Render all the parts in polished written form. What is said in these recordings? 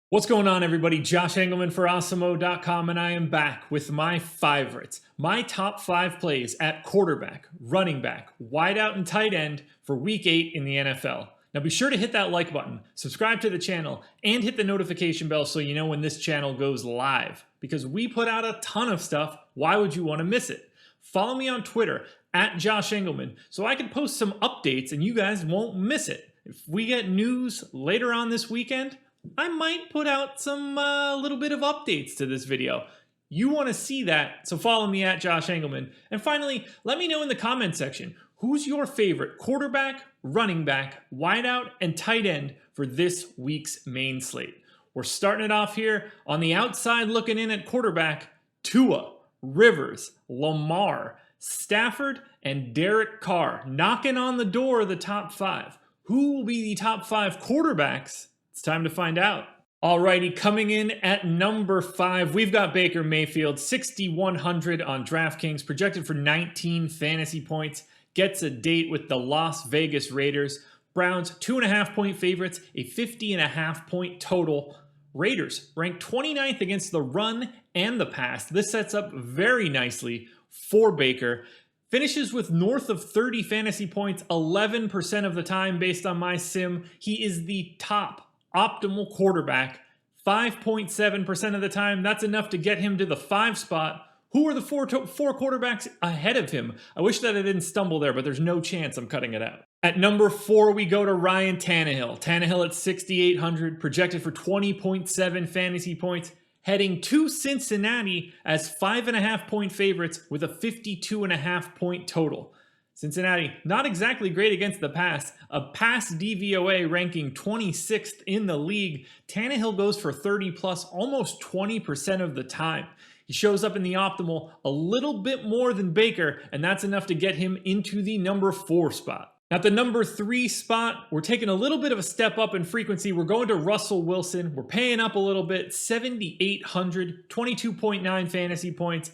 What's going on, everybody? Josh Engleman for Awesemo.com, and I am back with my favorites, my top 5 plays at quarterback, running back, wideout, and tight end for Week 8 in the NFL. Now be sure to hit that like button, subscribe to the channel, and hit the notification bell so you know when this channel goes live, because we put out a ton of stuff. Why would you want to miss it? Follow me on Twitter at Josh Engleman so I can post some updates and you guys won't miss it. If we get news later on this weekend, I might put out some little bit of updates to this video. You want to see that, so follow me at Josh Engleman. And finally, let me know in the comment section, who's your favorite quarterback, running back, wideout, and tight end for this week's main slate? We're starting it off here on the outside looking in at quarterback: Tua, Rivers, Lamar, Stafford, and Derek Carr knocking on the door of the top 5. Who will be the top 5 quarterbacks? It's time to find out. Alrighty, coming in at number 5, we've got Baker Mayfield, 6,100 on DraftKings, projected for 19 fantasy points, gets a date with the Las Vegas Raiders. Browns, 2.5-point favorites, a 50.5-point total. Raiders ranked 29th against the run and the pass. This sets up very nicely for Baker. Finishes with north of 30 fantasy points 11% of the time based on my sim. He is the top optimal quarterback 5.7% of the time. That's enough to get him to the 5 spot. Who are the four quarterbacks ahead of him? I wish that I didn't stumble there, but there's no chance I'm cutting it out. At number 4, we go to Ryan Tannehill. Tannehill at 6,800, projected for 20.7 fantasy points, heading to Cincinnati as 5.5-point favorites with a 52.5-point total. Cincinnati, not exactly great against the pass, a pass DVOA ranking 26th in the league. Tannehill goes for 30 plus almost 20% of the time. He shows up in the optimal a little bit more than Baker, and that's enough to get him into the number 4 spot. At the number 3 spot, we're taking a little bit of a step up in frequency. We're going to Russell Wilson. We're paying up a little bit, 7,800, 22.9 fantasy points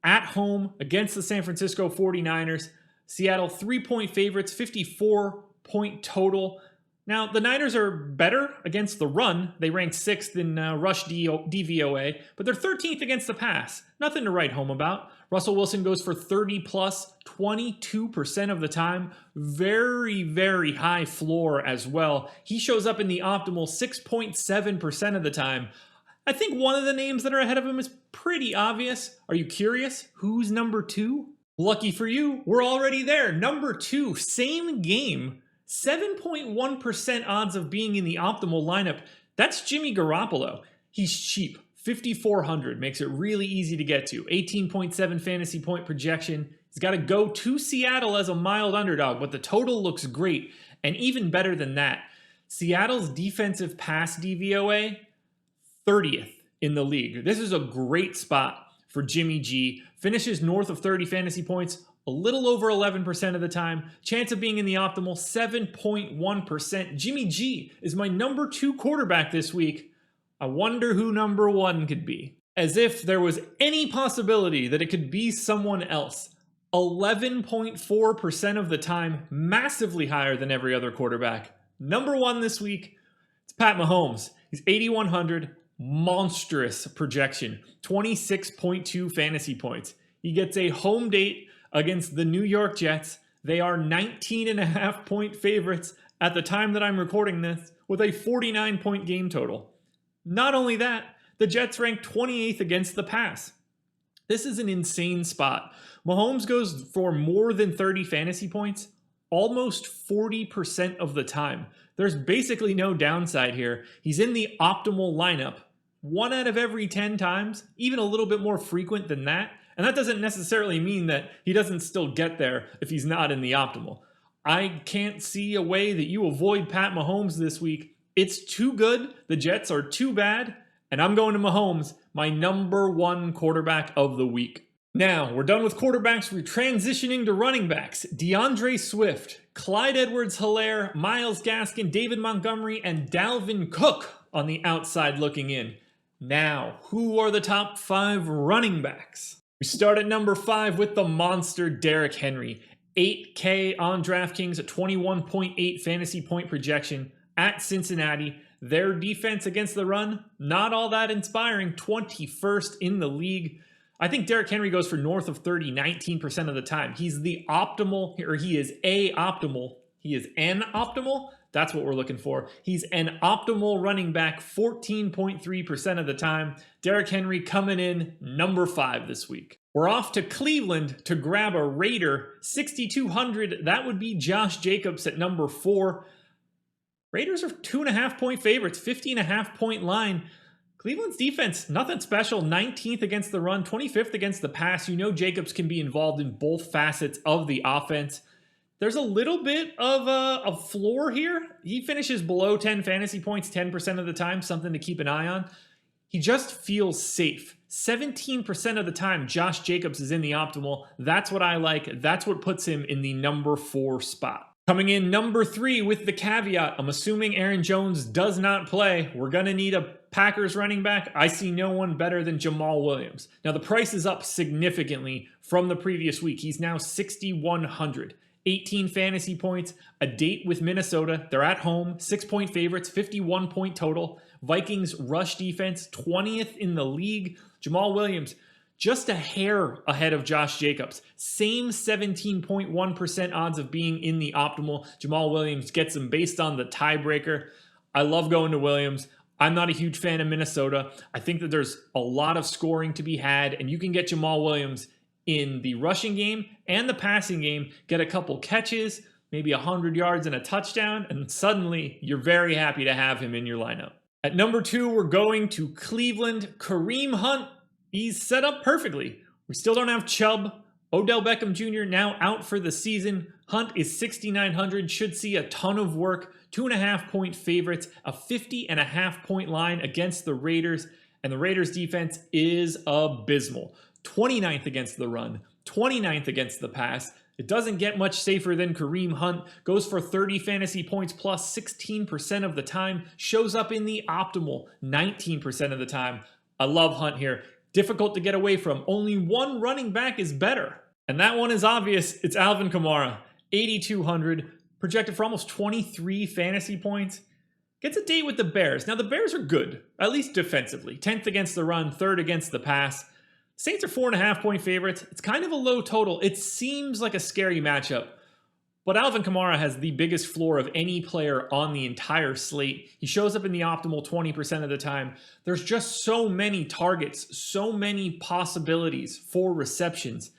at home against the San Francisco 49ers. Seattle 3-point favorites, 54-point total. Now, the Niners are better against the run. They rank 6th in rush DVOA, but they're 13th against the pass. Nothing to write home about. Russell Wilson goes for 30 plus, 22% of the time. Very, very high floor as well. He shows up in the optimal 6.7% of the time. I think one of the names that are ahead of him is pretty obvious. Are you curious? Who's number 2? Lucky for you, we're already there. Number 2, same game, 7.1% odds of being in the optimal lineup. That's Jimmy Garoppolo. He's cheap, 5,400, makes it really easy to get to. 18.7 fantasy point projection. He's got to go to Seattle as a mild underdog, but the total looks great. And even better than that, Seattle's defensive pass DVOA, 30th in the league. This is a great spot for Jimmy G. Finishes north of 30 fantasy points, a little over 11% of the time. Chance of being in the optimal, 7.1%. Jimmy G is my number 2 quarterback this week. I wonder who number 1 could be. As if there was any possibility that it could be someone else. 11.4% of the time, massively higher than every other quarterback. Number 1 this week, it's Pat Mahomes. He's 8,100. Monstrous projection, 26.2 fantasy points. He gets a home date against the New York Jets. They are 19.5-point favorites at the time that I'm recording this, with a 49-point game total. Not only that, the Jets rank 28th against the pass. This is an insane spot. Mahomes goes for more than 30 fantasy points almost 40% of the time. There's basically no downside here. He's in the optimal lineup 1 out of every 10 times, even a little bit more frequent than that. And that doesn't necessarily mean that he doesn't still get there if he's not in the optimal. I can't see a way that you avoid Pat Mahomes this week. It's too good. The Jets are too bad. And I'm going to Mahomes, my number 1 quarterback of the week. Now, we're done with quarterbacks. We're transitioning to running backs. DeAndre Swift, Clyde Edwards-Helaire, Myles Gaskin, David Montgomery, and Dalvin Cook on the outside looking in. Now, who are the top 5 running backs? We start at number 5 with the monster Derrick Henry. 8K on DraftKings, a 21.8 fantasy point projection at Cincinnati. Their defense against the run, not all that inspiring, 21st in the league. I think Derrick Henry goes for north of 30, 19% of the time. He's the optimal, or he is a optimal. He is an optimal. That's what we're looking for. He's an optimal running back 14.3% of the time. Derrick Henry coming in number 5 this week. We're off to Cleveland to grab a Raider. 6,200, that would be Josh Jacobs at number 4. Raiders are 2.5-point favorites, 50.5-point line. Cleveland's defense, nothing special. 19th against the run, 25th against the pass. You know Jacobs can be involved in both facets of the offense. There's a little bit of a floor here. He finishes below 10 fantasy points 10% of the time, something to keep an eye on. He just feels safe. 17% of the time, Josh Jacobs is in the optimal. That's what I like. That's what puts him in the number 4 spot. Coming in number 3 with the caveat, I'm assuming Aaron Jones does not play. We're going to need a Packers running back. I see no one better than Jamaal Williams. Now, the price is up significantly from the previous week. He's now 6,100. 18 fantasy points, a date with Minnesota. They're at home, 6-point favorites, 51-point total. Vikings rush defense, 20th in the league. Jamaal Williams, just a hair ahead of Josh Jacobs. Same 17.1% odds of being in the optimal. Jamaal Williams gets them based on the tiebreaker. I love going to Williams. I'm not a huge fan of Minnesota. I think that there's a lot of scoring to be had, and you can get Jamaal Williams in the rushing game and the passing game, get a couple catches, maybe 100 yards and a touchdown, and suddenly you're very happy to have him in your lineup. At number 2, we're going to Cleveland. Kareem Hunt, he's set up perfectly. We still don't have Chubb. Odell Beckham Jr. now out for the season. Hunt is 6,900, should see a ton of work. 2.5-point favorites, a 50.5-point line against the Raiders, and the Raiders defense is abysmal. 29th against the run, 29th against the pass. It doesn't get much safer than Kareem Hunt. Goes for 30 fantasy points plus 16% of the time. Shows up in the optimal 19% of the time. I love Hunt here. Difficult to get away from. Only one running back is better. And that one is obvious. It's ALVIN KAMARA. 8,200. Projected for almost 23 fantasy points. Gets a date with the Bears. Now the Bears are good, at least defensively. 10th against the run, 3rd against the pass. Saints are 4.5-point favorites. It's kind of a low total. It seems like a scary matchup, but ALVIN KAMARA has the biggest floor of any player on the entire slate. He shows up in the optimal 20% of the time. There's just so many targets, so many possibilities for receptions.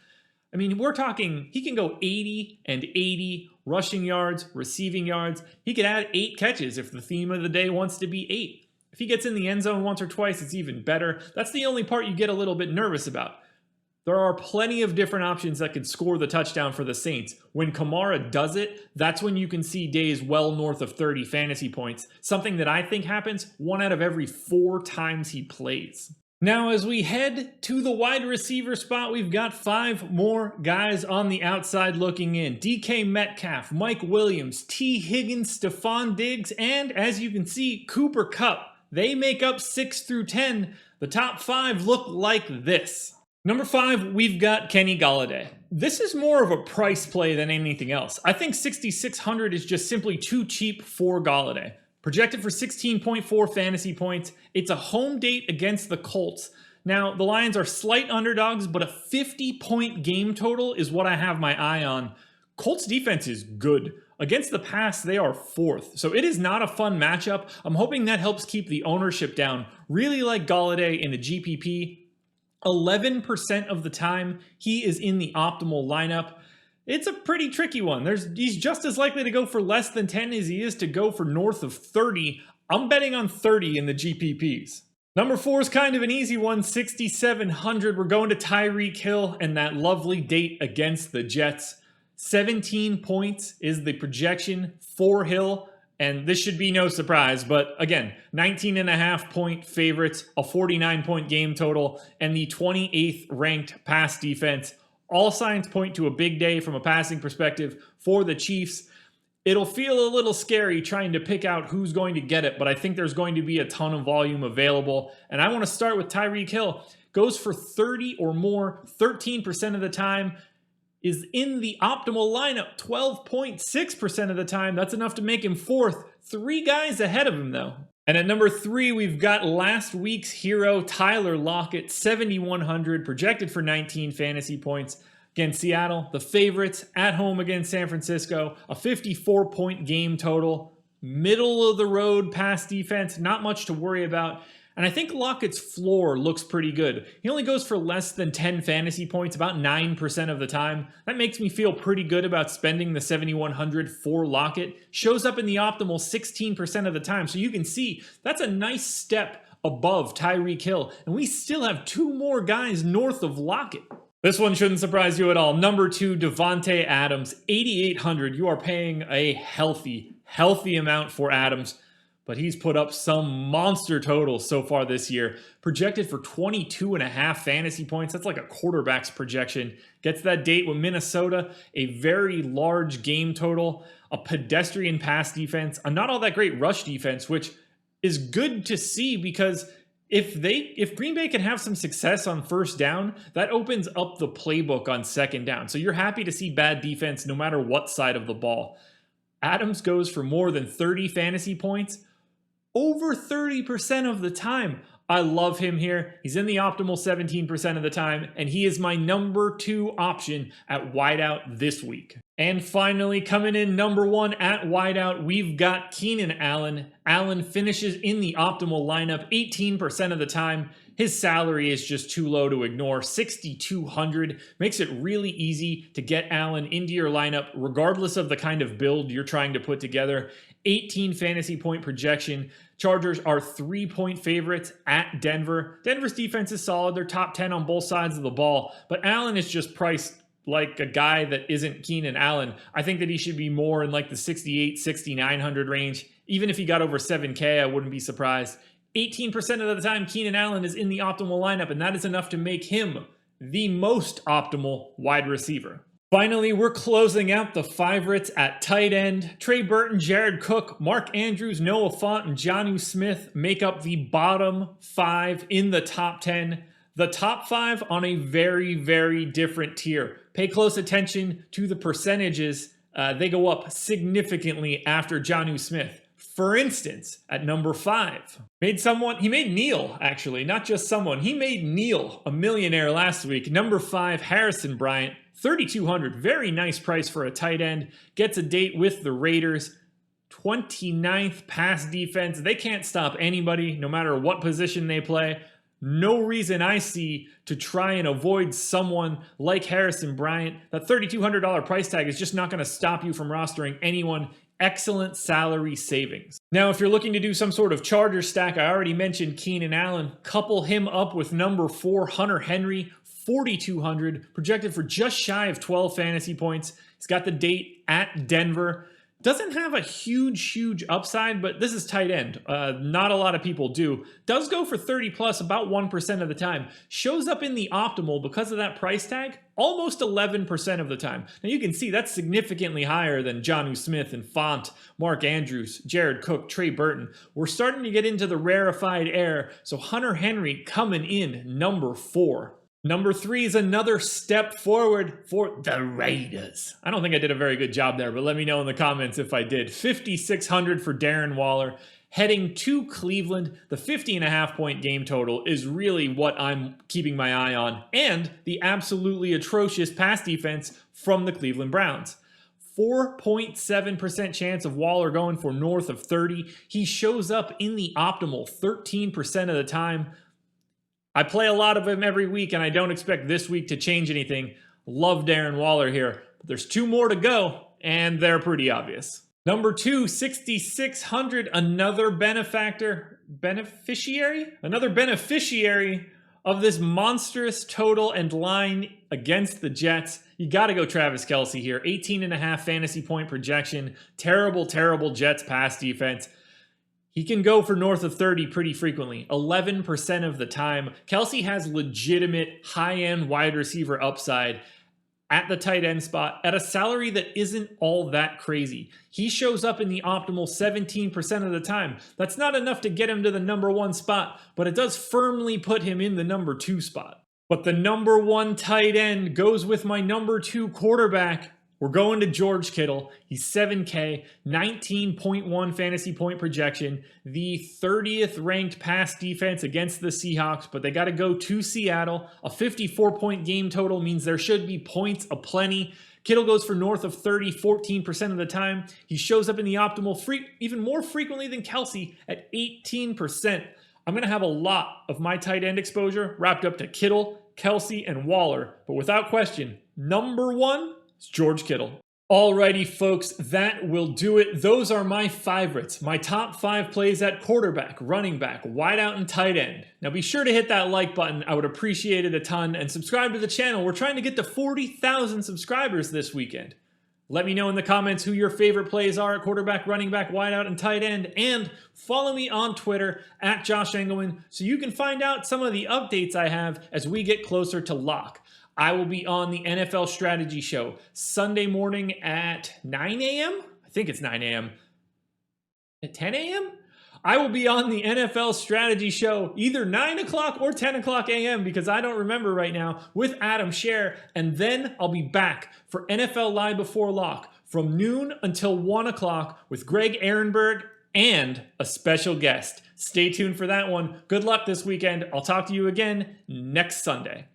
I mean, we're talking, he can go 80 and 80 rushing yards, receiving yards. He could add 8 catches if the theme of the day wants to be 8. If he gets in the end zone once or twice, it's even better. That's the only part you get a little bit nervous about. There are plenty of different options that could score the touchdown for the Saints. When KAMARA does it, that's when you can see days well north of 30 fantasy points. Something that I think happens 1 out of every 4 times he plays. Now, as we head to the wide receiver spot, we've got 5 more guys on the outside looking in. DK Metcalf, Mike Williams, T. Higgins, Stephon Diggs, and as you can see, Cooper Kupp. They make up 6 through 10. The top 5 look like this. Number 5, we've got Kenny Golladay. This is more of a price play than anything else. I think 6,600 is just simply too cheap for Golladay. Projected for 16.4 fantasy points. It's a home date against the Colts. Now, the Lions are slight underdogs, but a 50-point game total is what I have my eye on. Colts defense is good. Against the pass, they are 4th. So it is not a fun matchup. I'm hoping that helps keep the ownership down. Really like Golladay in the GPP. 11% of the time, he is in the optimal lineup. It's a pretty tricky one. He's just as likely to go for less than 10 as he is to go for north of 30. I'm betting on 30 in the GPPs. Number 4 is kind of an easy one, 6,700. We're going to Tyreek Hill and that lovely date against the Jets. 17 points is the projection for Hill, and this should be no surprise, but again, 19.5-point favorites, a 49-point game total, and the 28th ranked pass defense. All signs point to a big day from a passing perspective for the Chiefs. It'll feel a little scary trying to pick out who's going to get it, but I think there's going to be a ton of volume available, and I want to start with Tyreek Hill. Goes for 30 or more, 13% of the time. Is in the optimal lineup 12.6% of the time. That's enough to make him 4th. 3 guys ahead of him, though. And at number 3, we've got last week's hero, Tyler Lockett, 7,100, projected for 19 fantasy points. Against Seattle, the favorites, at home against San Francisco, a 54-point game total. Middle of the road pass defense, not much to worry about. And I think Lockett's floor looks pretty good. He only goes for less than 10 fantasy points about 9% of the time. That makes me feel pretty good about spending the 7,100 for Lockett. Shows up in the optimal 16% of the time. So you can see that's a nice step above Tyreek Hill. And we still have 2 more guys north of Lockett. This one shouldn't surprise you at all. Number 2, Davante Adams, 8,800. You are paying a healthy amount for Adams. But he's put up some monster totals so far this year. Projected for 22.5 fantasy points. That's like a quarterback's projection. Gets that date with Minnesota. A very large game total. A pedestrian pass defense. A not all that great rush defense, which is good to see because if Green Bay can have some success on first down, that opens up the playbook on second down. So you're happy to see bad defense no matter what side of the ball. Adams goes for more than 30 fantasy points. Over 30% of the time. I love him here. He's in the optimal 17% of the time, and he is my number 2 option at wideout this week. And finally, coming in number 1 at wideout, we've got Keenan Allen. Allen finishes in the optimal lineup 18% of the time. His salary is just too low to ignore. 6,200 makes it really easy to get Allen into your lineup, regardless of the kind of build you're trying to put together. 18 fantasy point projection. Chargers are 3-point favorites at Denver. Denver's defense is solid. They're top 10 on both sides of the ball, but Allen is just priced like a guy that isn't Keenan Allen. I think that he should be more in like the 6,800, 6,900 range. Even if he got over 7K, I wouldn't be surprised. 18% of the time, Keenan Allen is in the optimal lineup, and that is enough to make him the most optimal wide receiver. Finally, we're closing out the favorites at tight end. Trey Burton, Jared Cook, Mark Andrews, Noah Fant, and JONNU Smith make up the bottom 5 in the top 10. The top 5 on a very, very different tier. Pay close attention to the percentages. They go up significantly after JONNU Smith. For instance, at number 5, he made Neil, actually, not just someone. He made Neil a millionaire last week. Number 5, Harrison Bryant, 3,200. Very nice price for a tight end. Gets a date with the Raiders. 29th pass defense. They can't stop anybody, no matter what position they play. No reason I see to try and avoid someone like Harrison Bryant. That $3,200 price tag is just not going to stop you from rostering anyone. Excellent salary savings. Now, if you're looking to do some sort of Charger stack, I already mentioned Keenan Allen. Couple him up with number 4, Hunter Henry, 4,200, projected for just shy of 12 fantasy points. He's got the date at Denver. Doesn't have a huge upside, but this is tight end. Not a lot of people do. Does go for 30 plus about 1% of the time. Shows up in the optimal because of that price tag almost 11% of the time. Now you can see that's significantly higher than JONNU Smith and Fant, Mark Andrews, Jared Cook, Trey Burton. We're starting to get into the rarefied air, so Hunter Henry coming in number 4. Number 3 is another step forward for the Raiders. I don't think I did a very good job there, but let me know in the comments if I did. 5,600 for Darren Waller. Heading to Cleveland, the 50.5 point game total is really what I'm keeping my eye on, and the absolutely atrocious pass defense from the Cleveland Browns. 4.7% chance of Waller going for north of 30. He shows up in the optimal 13% of the time. I play a lot of him every week, and I don't expect this week to change anything. Love Darren Waller here. But there's 2 more to go, and they're pretty obvious. Number 2, 6,600, another beneficiary of this monstrous total and line against the Jets. You got to go Travis KELCE here. 18.5 fantasy point projection. Terrible Jets pass defense. He can go for north of 30 pretty frequently, 11% of the time. KELCE has legitimate high-end wide receiver upside at the tight end spot at a salary that isn't all that crazy. He shows up in the optimal 17% of the time. That's not enough to get him to the number 1 spot, but it does firmly put him in the number 2 spot. But the number 1 tight end goes with my number 2 quarterback We're going to George Kittle. He's 7K, 19.1 fantasy point projection, the 30th ranked pass defense against the Seahawks, but they got to go to Seattle. A 54-point game total means there should be points aplenty. Kittle goes for north of 30, 14% of the time. He shows up in the optimal even more frequently than KELCE at 18%. I'm going to have a lot of my tight end exposure wrapped up to Kittle, KELCE, and Waller, but without question, number one is George Kittle. Alrighty, folks, that will do it. Those are my favorites, my top 5 plays at quarterback, running back, wideout, and tight end. Now be sure to hit that like button. I would appreciate it a ton, and subscribe to the channel. We're trying to get to 40,000 subscribers this weekend. Let me know in the comments who your favorite plays are at quarterback, running back, wideout, and tight end. And follow me on Twitter at Josh Engleman so you can find out some of the updates I have as we get closer to lock. I will be on the NFL Strategy Show Sunday morning at 9 a.m. I think it's 9 a.m. At 10 a.m.? I will be on the NFL Strategy Show either 9 o'clock or 10 o'clock a.m. because I don't remember right now with Adam Scher. And then I'll be back for NFL Live Before Lock from noon until 1 o'clock with Greg Ehrenberg and a special guest. Stay tuned for that one. Good luck this weekend. I'll talk to you again next Sunday.